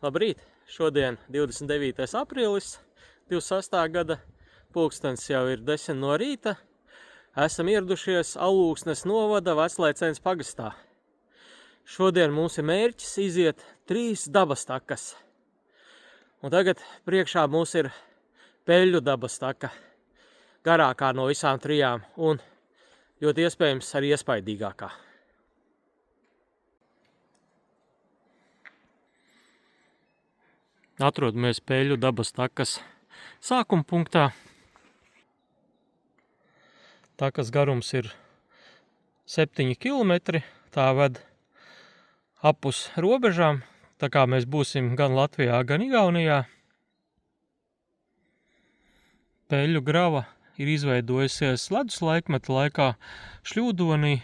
Labrīt! Šodien 29. aprīlis 26. gada, pulkstens jau ir 10 no rīta. Esam ieradušies Alūksnes novada Veclaicens pagastā. Šodien mums ir mērķis iziet 3 dabas takas. Un tagad priekšā mums ir Peļļu dabas taka, garākā no visām 3 un ļoti iespējams arī iespaidīgākā. Atrodamies Peļļu dabas takas sākuma punktā. Takas garums ir 7 km, tā ved apus robežām, tā kā mēs būsim gan Latvijā, gan Igaunijā. Peļļu grava ir izveidojusies ledus laikmeta laikā šļūdonī,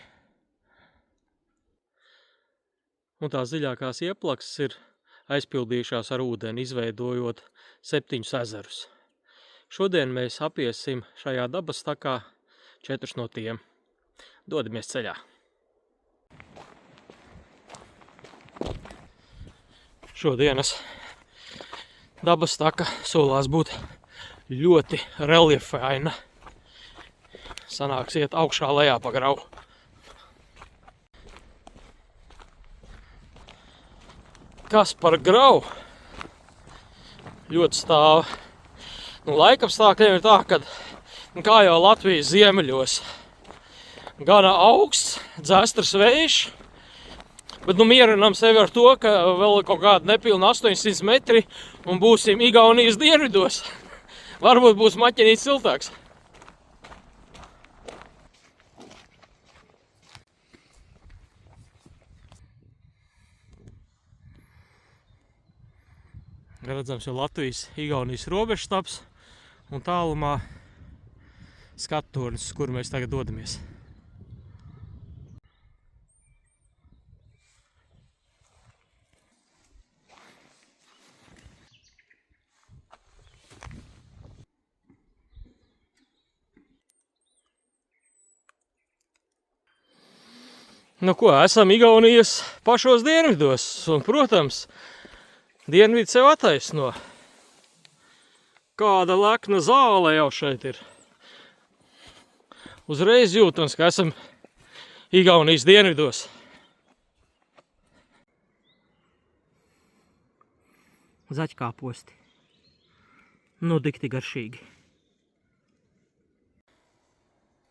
un tās dziļākās ieplakses ir aizpildījušās ar ūdeni, izveidojot 7 ezerus. Šodien mēs apiesim šajā dabas takā 4 no tiem. Dodamies ceļā! Šodienas dabas taka solās būt ļoti reliefaina. Sanāks iet augšā lejā pa gravu. Kas par gravu? Ļoti stāva. Laikapstākļiem ir tā, ka kā jau Latvijas ziemeļos, gana augsts, dzestras vējš, bet mierinām sevi ar to, ka vēl kaut kāda nepilna 800 metri un būsim Igaunijas dienvidos. Varbūt būs maķenīts siltāks. Redzams jau Latvijas Igaunijas robežstaps un tālumā skattornis, kur mēs tagad dodamies. Nu ko, esam Igaunijas pašos dienvidos un, protams, dienvidi sev attaisno. Kāda lekna zāle jau šeit ir. Uzreiz jūtams, ka esam Igaunijas dienvidos. Zaķkāposti. Nu, dikti garšīgi.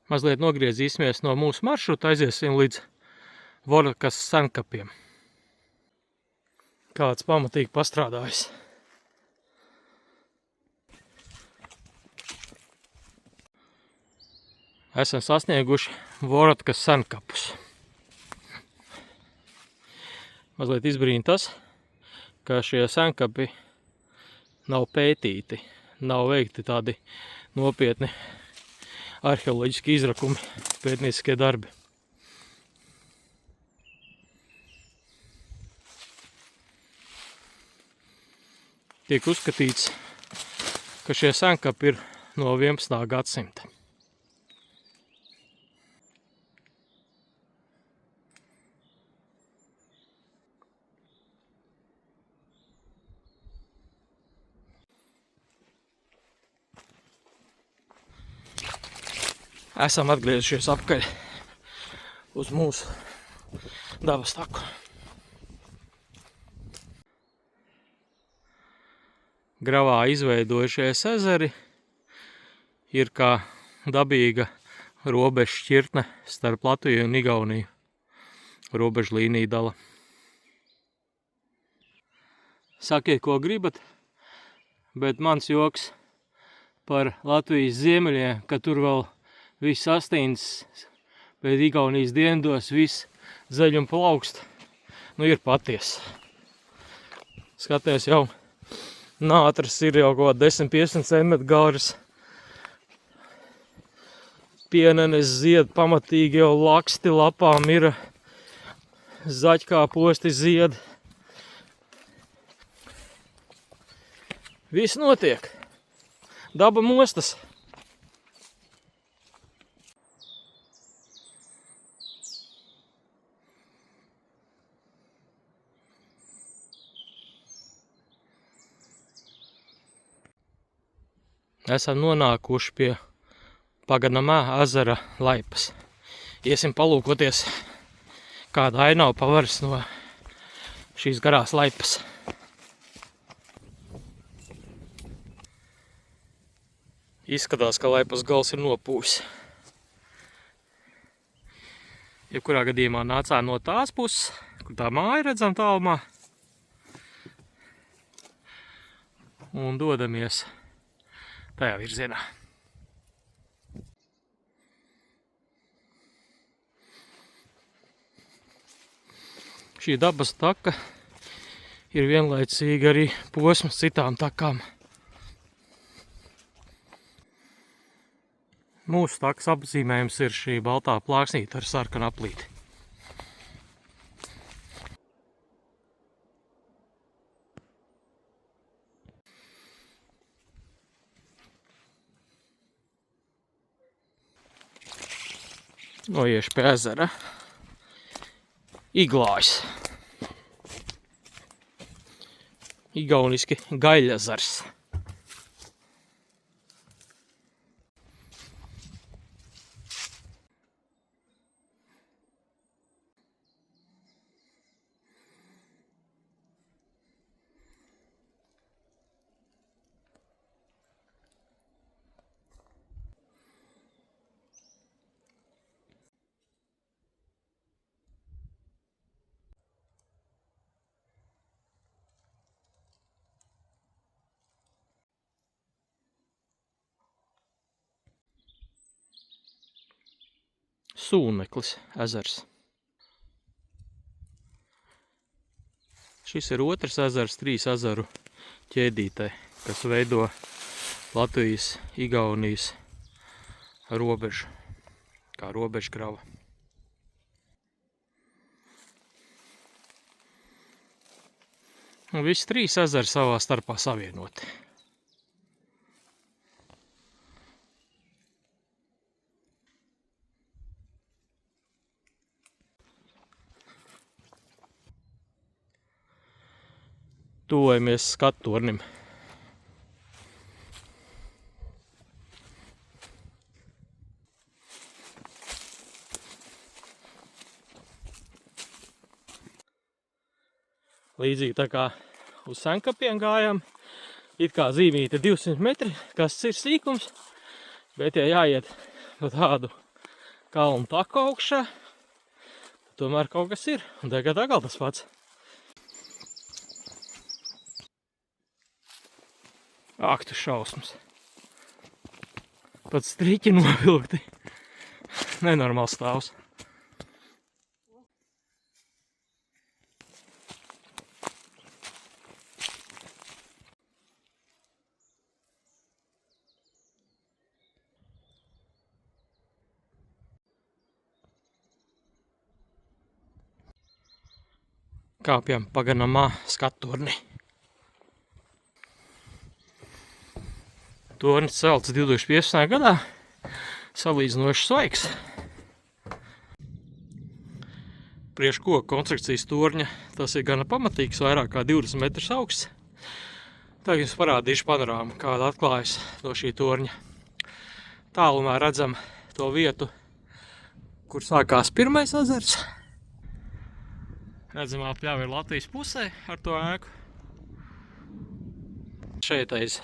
Mazliet nogriezīsimies no mūsu maršruta, aiziesim līdz Vorokas senkapiem. Kāds pamatīgi pastrādājis. Esam sasnieguši Vorokas senkapus. Mazliet izbrīna tas, ka šie senkapi nav pētīti, nav veikti tādi nopietni arheoloģiski izrakumi, pētnieciskie darbi. Tiek uzskatīts, ka šie senkapi ir no 11. gadsimta. Esam atgriezušies apkaļ uz mūsu dabas taku. Gravā izveidojušies ezeri ir kā dabīga robeža šķirtne starp Latviju un Igauniju. Robeža līnija dala. Sakiet, ko gribat, bet mans joks par Latvijas ziemeļiem, ka tur vēl viss astīns, bet Igaunijas dienvidos viss zaļ un plaukst, ir patiesa. Skaties, jau nātras ir jau kaut 10-15 cm garas. Pienenes zied pamatīgi, jau laksti lapām ir, zaķkāposti zied. Viss notiek. Daba mostas. Esam nonākuši pie Paganamā ezera laipas. Iesim palūkoties, kāda ainava pavaras no šīs garās laipas. Izskatās, ka laipas gals ir nopūs. Jebkurā gadījumā nācām no tās puses, kur tā māja redzam tālumā. Un dodamies tajā virzienā. Šī dabas taka ir vienlaicīgi arī posms citām takām. Mūsu takas apzīmējums ir šī baltā plāksnīte ar sarkanu aplīti. Noiešu pie ezera. Iglājs. Igauniski Gaļezers. Sūneklis ezers. Šis ir otrs ezers 3 ezeru ķēdītē, kas veido Latvijas, Igaunijas robežu, kā robežgrava. Un visi 3 ezeri savā starpā savienoti. Tuvojamies skattornim. Līdzīgi tā kā uz Senkapiem gājām, it kā zīmīte 200 metri, kas ir sīkums, bet ja jāiet pa tādu kalnu taku augšā, tomēr kaut kas ir, un tagad atkal tas pats. Ak, tu šausmas. Pat striķi novilkti. Nenormāls stāvs. Kāpjam Paganamā skattorni. Tornis celts 2015. gadā, salīdzinoši svaigs. Priekškoka konstrukcijas torņa tas ir gana pamatīgs, vairāk kā 20 metrus augsts. Tagad jums parādīšu panorāmu, kāda atklājas no šī torņa. Tālumā redzam to vietu, kur sākās pirmais ezers. Redzamā pļava ir Latvijas pusē ar to ēku. Šeit aiz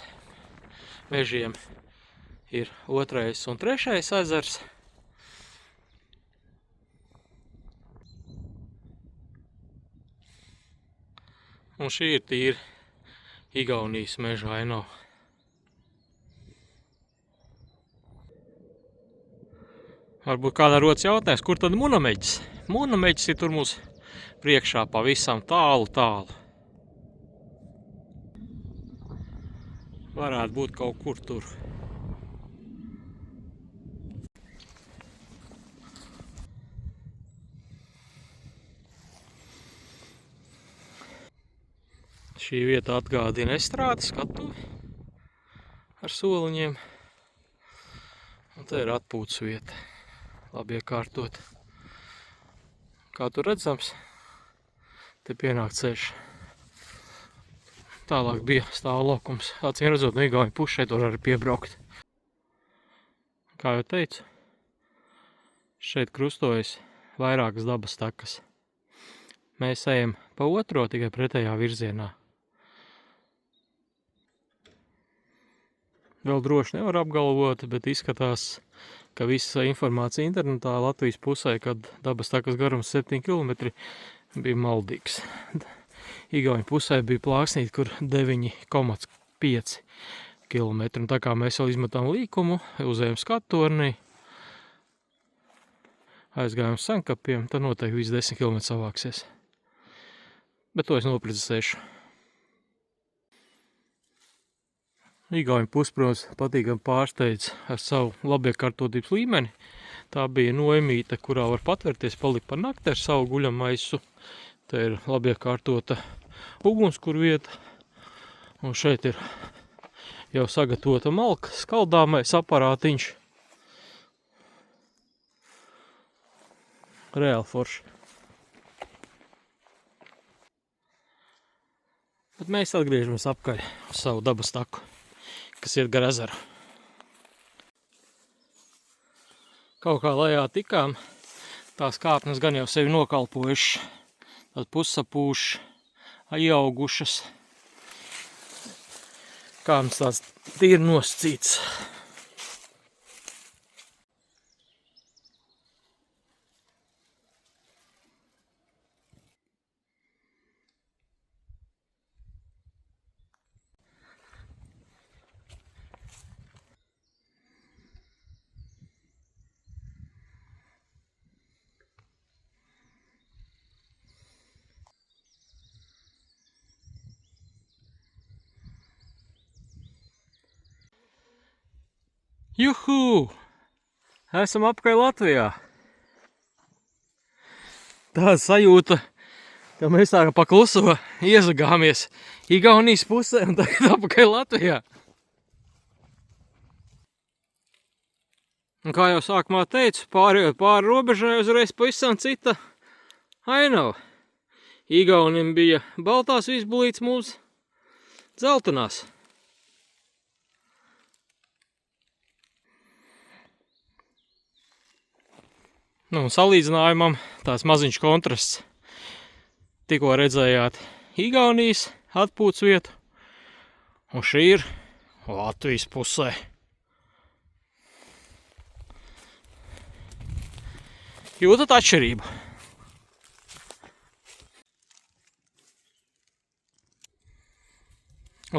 mežiem ir 2. un 3. ezers. Un šī ir tīri Igaunijas meža ainava. Varbūt kādā rodas jautājums, kur tad Munameģis? Munameģis ir tur mūs priekšā pavisam tālu. Varētu būt kaut kur tur. Šī vieta atgādina estrādi skatuvi ar soliņiem. Un te ir atpūtas vieta. Labi iekārtot. Kā tur redzams, te pienāk ceļš. tālāk bija stāvlaukums. Acīm redzot, no Igauņu puses šeit var arī piebraukt. Kā jau teicu, šeit krustojas vairākas dabas takas. Mēs ejam pa otro, tikai pretējā virzienā. Vēl droši nevar apgalvot, bet izskatās, ka visa informācija internetā Latvijas pusē, kad dabas takas garums 7 km, bija maldīgs. Igauņu pusē bija plāksnīt, kur 9,5 km. Un tā kā mēs vēl izmetām līkumu, uzējām skatutornī, aizgājām uz Senkapiem, tad noteikti viss 10 km savāksies. Bet to es noprecizēšu. Igauņu pusi, protams, patīkami pārsteidz ar savu labiekārtotības līmeni. Tā bija noimīte, kurā var patvērties, palikt par nakti ar savu guļamaisu. Te ir labiekārtota ugunskurvieta. Un šeit ir jau sagatavota malka, skaldāmais aparātiņš. Reāli forši. Bet mēs atgriežamies apkaļ uz savu dabas taku, kas iet gar ezeru. Kaut kā lejā tikām, tās kāpnes gan jau sevi nokalpojušas, tad pussapūšas, ieaugušas. Kāpnes tās tīri nosacīts. Juhu! Esam apkārt Latvijā. Tāda sajūta, ka mēs tā kā pakluso iezagāmies Igaunijas pusē un tagad apkārt Latvijā. Un kā jau sākumā teicu, pārējot pāri robežai uzreiz pavisam cita ainava. Igaunim bija baltās visbulītes, mums dzeltenās. Nu, un salīdzinājumam tās maziņš kontrasts. Tikko redzējāt Igaunijas atpūtas vietu, un šī ir Latvijas pusē. Jūtat atšķirību?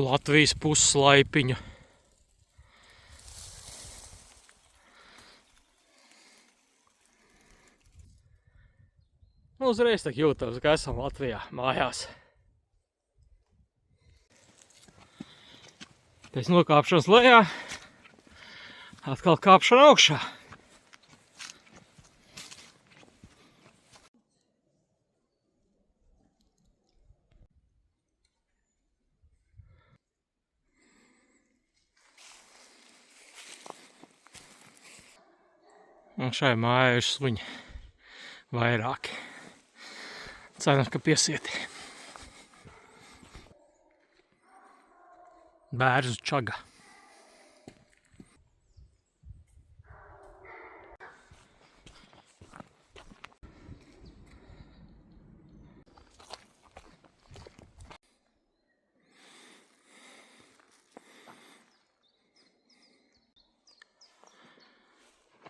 Latvijas puses laipiņu. Uzreiz tak jūtams, ka esam Latvijā mājās. Pēc nokāpšanas lejā atkal kāpšana augšā. Un šai mājai ir suņi vairāki. Cerams, ka piesieti. Bērzu čaga.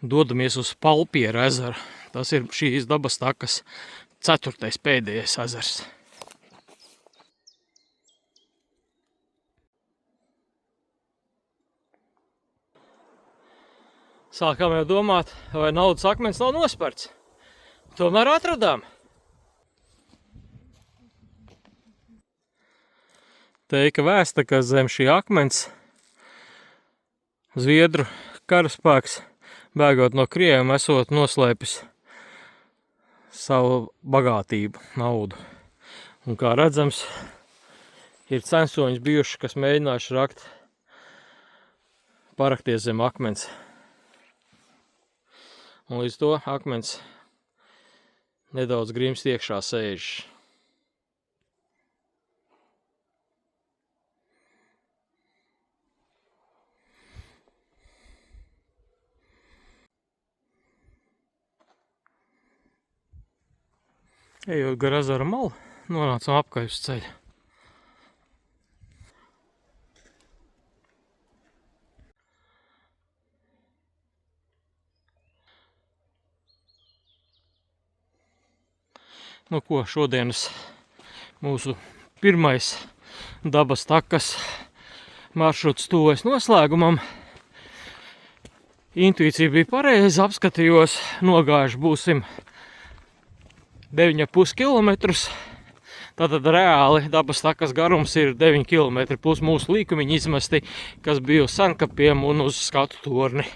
Dodamies uz Palpieru ezeru. Tas ir šīs dabas takas 4. pēdējais ezers. Sākām jau domāt, vai naudas akmens nav nosperts. Tomēr atradām. Teika vēsta, ka zem šī akmens Zviedru karaspēks, bēgot no krieviem, esot noslēpis savu bagātību, naudu. Un kā redzams, ir censoņi bijuši, kas mēģinājuši rakt, parakties zem akmens. Un līdz to akmens nedaudz grimst iekšā sēž. Ejot gar ezera malu, nonācām apkārt uz ceļa. Nu ko, šodienas mūsu pirmais dabas takas maršruts tuvojas noslēgumam. Intuīcija bija pareiza, apskatījos, nogājuši būsim 9,5 km. Tātad reāli dabas takas garums ir 9 km plus mūsu līkumiņi izmesti, kas bija uz Senkapiem un uz skatu torni.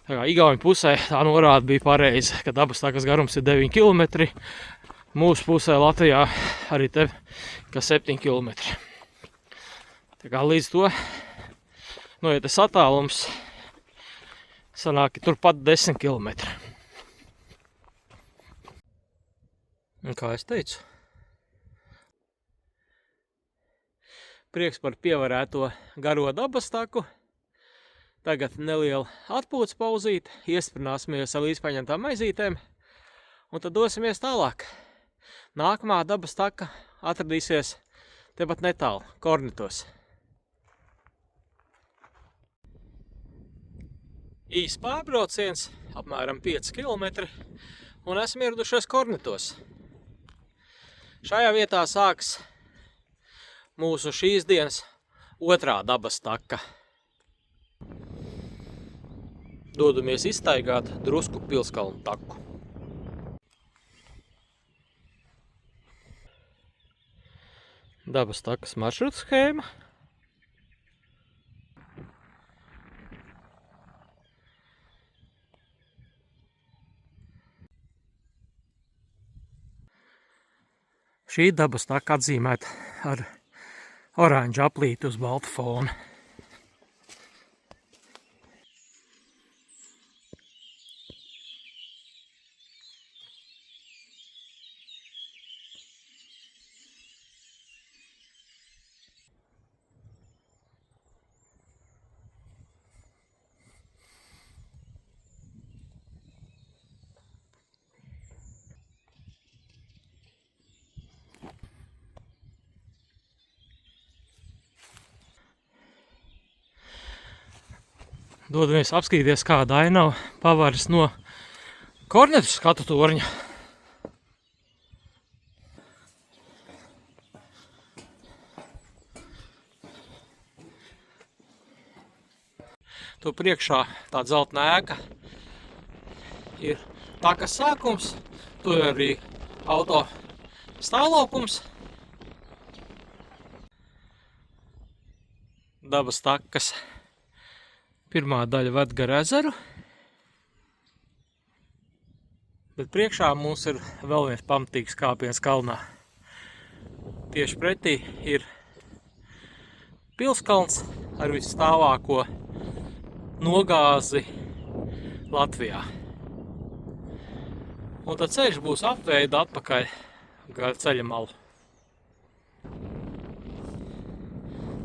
Tā kā Igauņu pusē tā norāda bija pareiza, ka dabas takas garums ir 9 km. Mūsu pusē Latvijā arī te, ka 7 km. Tā kā līdz to noiet attālums sanāk turpat 10 km. Un kā es teicu, prieks par pievarēto garo dabas taku. Tagad neliela atpūtas pauzīte, iesprināsimies ar līdzpaņemtām maizītēm un tad dosimies tālāk. Nākamā dabas taka atradīsies tepat netālu, Kornetos. Īs pārbrauciens, apmēram 5 km, un esam ieradušies Kornetos. Šajā vietā sāks mūsu šīs dienas otrā dabas taka. Dodamies izstaigāt Drusku pilskalnu taku. Dabas takas maršruta schēma. Šī dabas taka atzīmēta ar oranžu aplīti uz balta fona. Dodamies apskatīties, kāda ainava pavaras no Kornetu skatu torņa. To priekšā tā dzeltena ēka ir takas sākums, to ir arī auto stāvlaukums. Dabas takas pirmā daļa ved gar ezeru, bet priekšā mums ir vēl viens pamatīgs kāpiens kalnā. Tieši pretī ir pilskalns ar visstāvāko nogāzi Latvijā. Un tad ceļš būs apveida atpakaļ gar ceļa malu.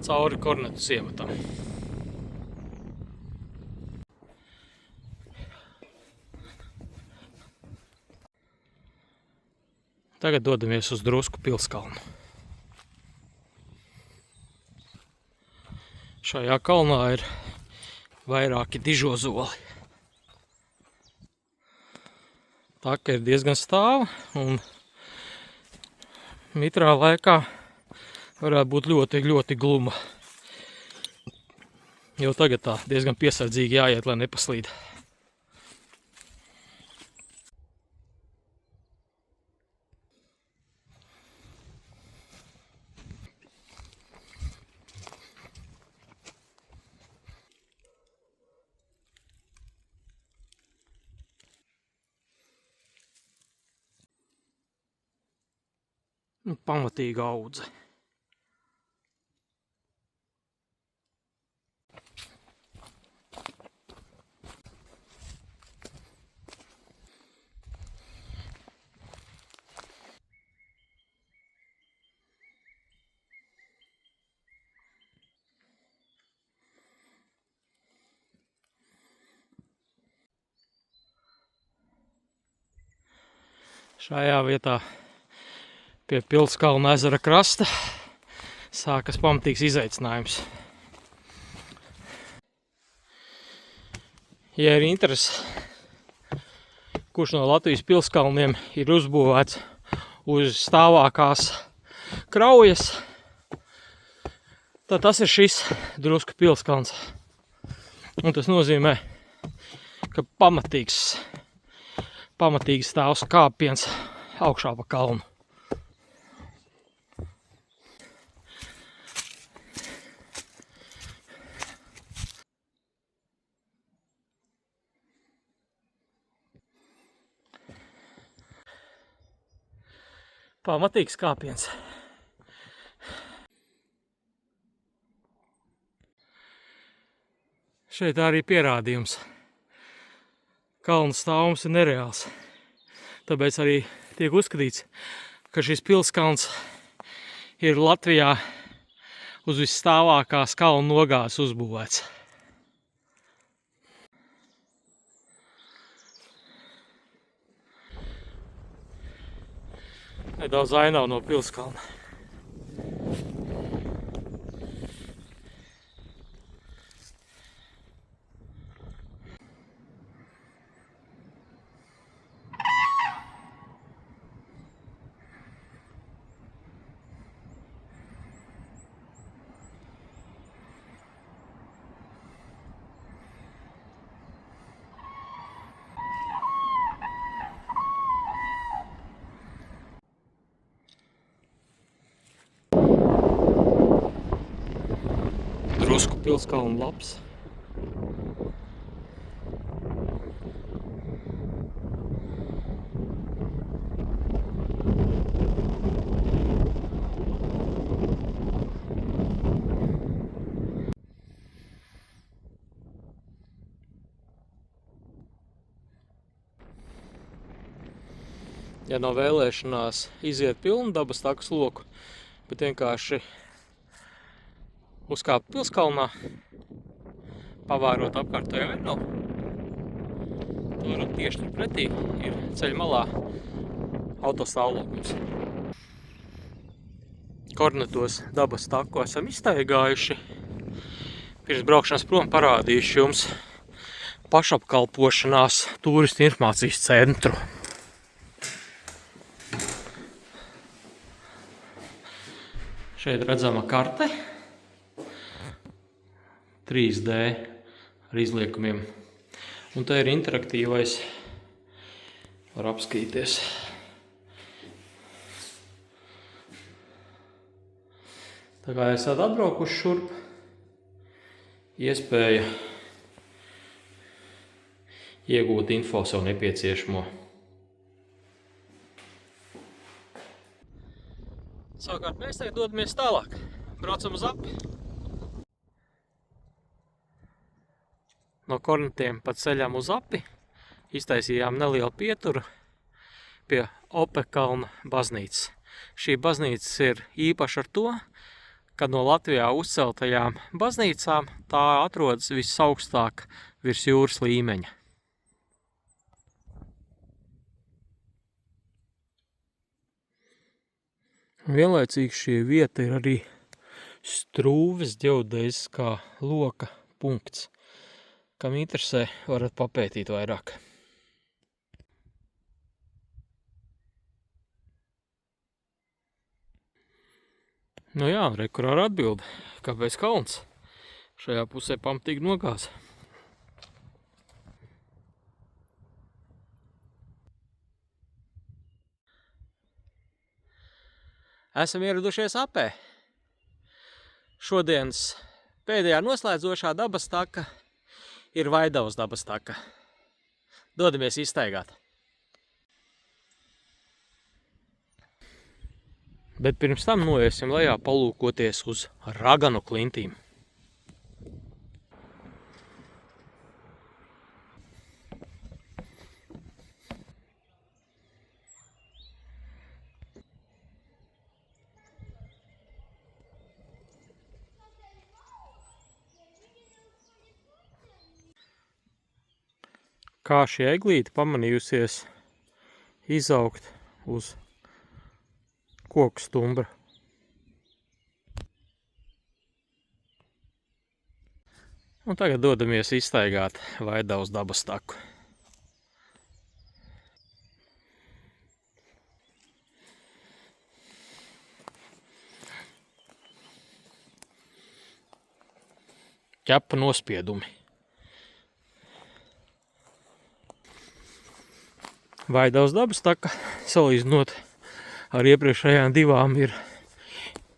Cauri Kornetu ciematam. Tagad dodamies uz Drusku pilskalnu. Šajā kalnā ir vairāki dižozoli. Taka ir diezgan stāva un mitrā laikā varētu būt ļoti, ļoti gluma. Jau tagad tā diezgan piesardzīgi jāiet, lai nepaslīd. Pamatīga audze. Šajā vietā pie Pilskalna ezera krasta sākas pamatīgs izaicinājums. Ja ir interesi, kurš no Latvijas pilskalniem ir uzbūvēts uz stāvākās kraujas, tad tas ir šis Drusku pilskalns. Un tas nozīmē, ka pamatīgs stāvs kāpiens augšā pa kalnu. Pamatīgs kāpiens. Šeit arī pierādījums. Kalnu stāvums ir nereāls. Tāpēc arī tiek uzskatīts, ka šis pilskalns ir Latvijā uz visstāvākās kalnu nogāzes uzbūvēts. Nedaudz ainavu no pilskalna. Drusku pilskalna labs. Ja nav vēlēšanās iziet pilnu dabas takas loku, bet vienkārši uzkāpt pilskalnā, pavērot apkārtējo ainavu, to varat tieši tur pretī ir ceļa malā autostāvlaukums. Kornetos dabas taku esam iztaigājuši. Pirms braukšanas prom parādīšu jums pašapkalpošanās turistu informācijas centru. Šeit redzama karte, 3D ar izliekumiem. Un te ir interaktīvais, var apskatīties. Tā kā esat atbraukuši šurp, iespēja iegūt info sev nepieciešamo. Savukārt mēs tagad dodamies tālāk. Braucam uz api. No Kornetiem pa ceļam uz api iztaisījām nelielu pieturu pie Opekalna baznīcas. Šī baznīca ir īpaša ar to, ka no Latvijā uzceltajām baznīcām tā atrodas visaugstāk virs jūras līmeņa. Vienlaicīgi šī vieta ir arī Strūves ģeodēziskā loka punkts. Kam interesē, varat papētīt vairāk. Nu jā, re, kur ar atbildi, kāpēc kalns? Šajā pusē pamatīgi nogāza. Esam ieradušies apē. Šodienas pēdējā noslēdzošā dabas taka ir Vaidavas dabas taka. Dodamies izstaigāt. Bet pirms tam noiesim lejā palūkoties uz raganu klintīm. Kā šī eglīte pamanījusies izaugt uz koku stumbra. Un tagad dodamies izstaigāt Vaidavas dabas taku. Ķepa nospiedumi. Vaidavas dabas taka, salīdzinot ar iepriekšējām divām, ir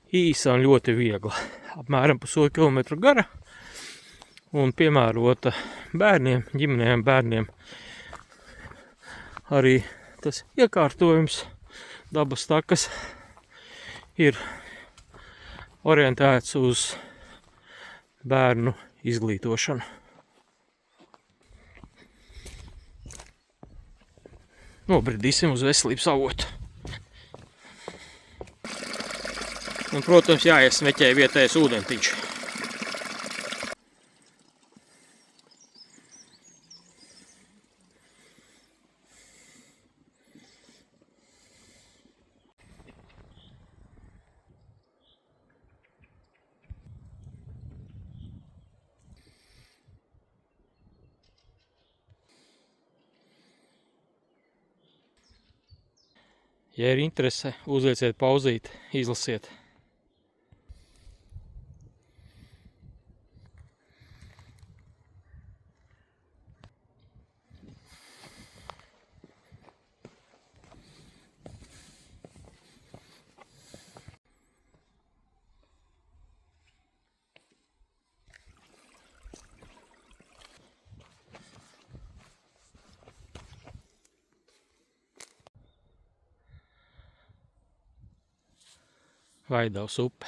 īsa un ļoti viegla. Apmēram 1,5 kilometru gara un piemērota bērniem, ģimenēm bērniem. Arī tas iekārtojums dabas takas ir orientēts uz bērnu izglītošanu. Nobridīsim uz veselības avotu. Un, protams, jāiesmeķē vietējais ūdentiņš. Ja ir interese, uzlieciet pauzīt, izlasiet. Vaidavas upe.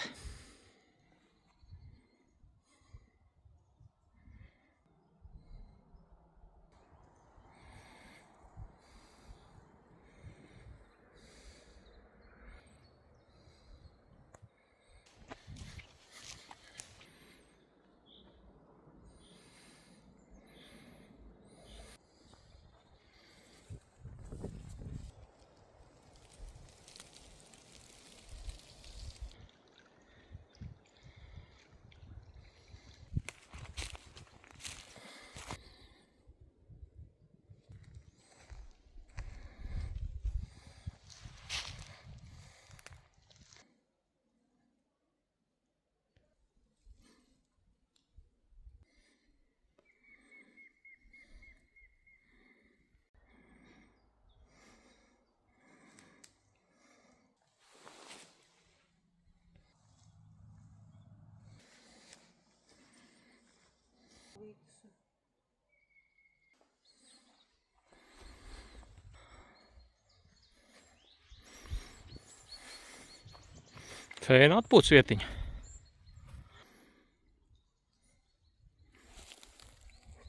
Fēna atpūtas vietiņa.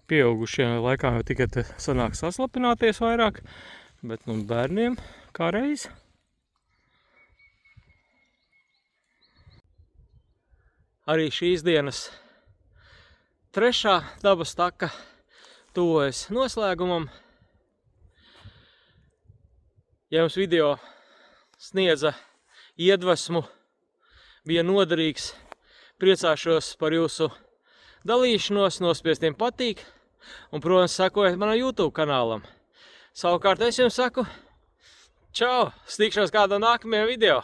Pieaugušiem laikā jau tikai te sanāk saslapināties vairāk, bet nu bērniem kā reiz. Arī šīs dienas 3. dabas taka tuvojas noslēgumam. Ja jums video sniedza iedvesmu, bija noderīgs, priecāšos par jūsu dalīšanos, nospiestiem patīk un, protams, sekojiet manam YouTube kanālam. Savukārt es jums saku čau, tikšanos kādā nākamajā video.